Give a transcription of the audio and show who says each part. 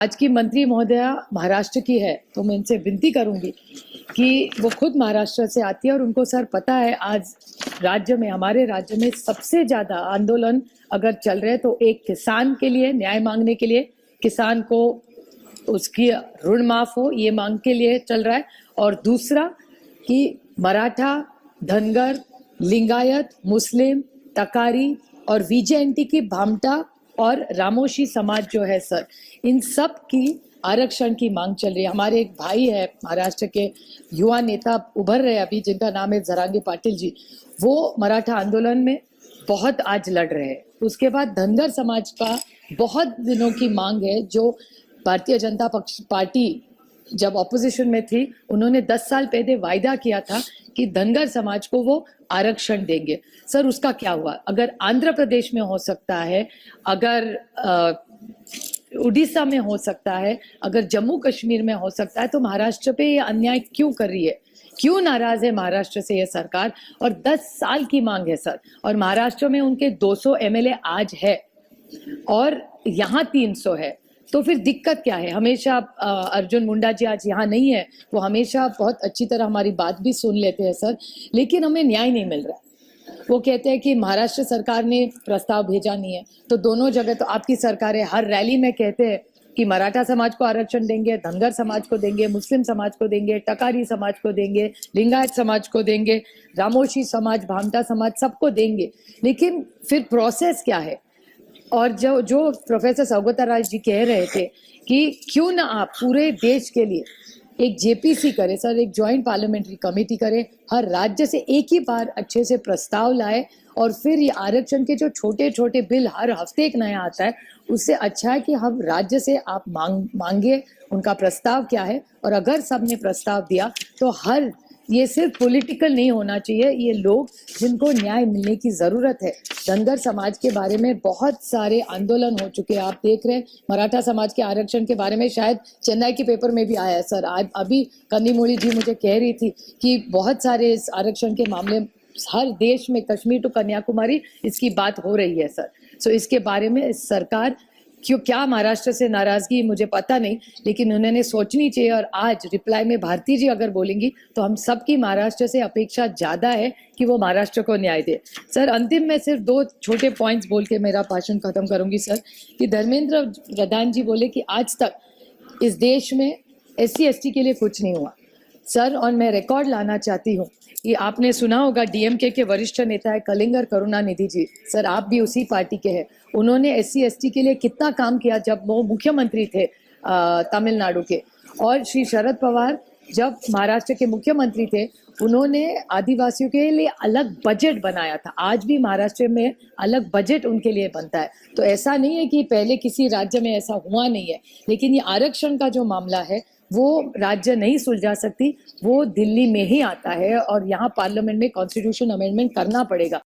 Speaker 1: आज की मंत्री महोदया महाराष्ट्र की है, तो मैं इनसे विनती करूंगी कि वो खुद महाराष्ट्र से आती है और उनको सर पता है आज राज्य में, हमारे राज्य में सबसे ज्यादा आंदोलन अगर चल रहे तो एक किसान के लिए न्याय मांगने के लिए, किसान को उसकी ऋण माफ हो ये मांग के लिए चल रहा है, और दूसरा कि मराठा, धनगर, लिंगायत, मुस्लिम, तकारी और वीजेएनटी की भामटा और रामोशी समाज जो है सर, इन सब की आरक्षण की मांग चल रही है। हमारे एक भाई है महाराष्ट्र के युवा नेता उभर रहे अभी, जिनका नाम है जरांगे पाटिल जी, वो मराठा आंदोलन में बहुत आज लड़ रहे हैं। उसके बाद धनगर समाज का बहुत दिनों की मांग है, जो भारतीय जनता पार्टी जब ऑपोजिशन में थी उन्होंने 10 साल पहले वायदा किया था कि धनगर समाज को वो आरक्षण देंगे। सर उसका क्या हुआ? अगर आंध्र प्रदेश में हो सकता है, अगर उड़ीसा में हो सकता है, अगर जम्मू कश्मीर में हो सकता है, तो महाराष्ट्र पे ये अन्याय क्यों कर रही है? क्यों नाराज है महाराष्ट्र से ये सरकार? और 10 साल की मांग है सर, और महाराष्ट्र में उनके 200 एमएलए आज है और यहाँ 300 है, तो फिर दिक्कत क्या है? हमेशा अर्जुन मुंडा जी आज यहाँ नहीं है, वो हमेशा बहुत अच्छी तरह हमारी बात भी सुन लेते हैं सर, लेकिन हमें न्याय नहीं मिल रहा है। वो कहते हैं कि महाराष्ट्र सरकार ने प्रस्ताव भेजा नहीं है, तो दोनों जगह तो आपकी सरकार है, हर रैली में कहते हैं कि मराठा समाज को आरक्षण देंगे, धनगर समाज को देंगे, मुस्लिम समाज को देंगे, टकारी समाज को देंगे, लिंगायत समाज को देंगे, रामोशी समाज, भामटा समाज, सबको देंगे, लेकिन फिर प्रोसेस क्या है? और जो प्रोफेसर सौगता राज जी कह रहे थे कि क्यों ना आप पूरे देश के लिए एक जेपीसी करे सर, एक जॉइंट पार्लियामेंट्री कमेटी करे, हर राज्य से एक ही बार अच्छे से प्रस्ताव लाए, और फिर ये आरक्षण के जो छोटे छोटे बिल हर हफ्ते एक नया आता है, उससे अच्छा है कि हम राज्य से आप मांगे उनका प्रस्ताव क्या है, और अगर सबने प्रस्ताव दिया तो हर, ये सिर्फ पॉलिटिकल नहीं होना चाहिए, ये लोग जिनको न्याय मिलने की जरूरत है। धनगर समाज के बारे में बहुत सारे आंदोलन हो चुके हैं, आप देख रहे हैं। मराठा समाज के आरक्षण के बारे में शायद चेन्नई के पेपर में भी आया है सर, आज अभी कंदीमोड़ी जी मुझे कह रही थी कि बहुत सारे इस आरक्षण के मामले हर देश में, कश्मीर टू कन्याकुमारी, इसकी बात हो रही है सर। सो इसके बारे में सरकार क्यों, क्या महाराष्ट्र से नाराजगी मुझे पता नहीं, लेकिन उन्होंने सोचनी चाहिए। और आज रिप्लाई में भारती जी अगर बोलेंगी तो हम सबकी महाराष्ट्र से अपेक्षा ज्यादा है कि वो महाराष्ट्र को न्याय दे। सर अंतिम में सिर्फ 2 छोटे पॉइंट्स बोल के मेरा भाषण खत्म करूंगी सर, कि धर्मेंद्र प्रधान जी बोले कि आज तक इस देश में SC ST के लिए कुछ नहीं हुआ सर, और मैं रिकॉर्ड लाना चाहती हूँ कि आपने सुना होगा डीएमके के वरिष्ठ नेता है कलिंगर करुणानिधि जी, सर आप भी उसी पार्टी के हैं, उन्होंने SC ST के लिए कितना काम किया जब वो मुख्यमंत्री थे तमिलनाडु के। और श्री शरद पवार जब महाराष्ट्र के मुख्यमंत्री थे, उन्होंने आदिवासियों के लिए अलग बजट बनाया था। आज भी महाराष्ट्र में अलग बजट उनके लिए बनता है। तो ऐसा नहीं है कि पहले किसी राज्य में ऐसा हुआ नहीं है, लेकिन ये आरक्षण का जो मामला है वो राज्य नहीं सुलझा सकती, वो दिल्ली में ही आता है, और यहाँ पार्लियामेंट में कॉन्स्टिट्यूशन अमेंडमेंट करना पड़ेगा।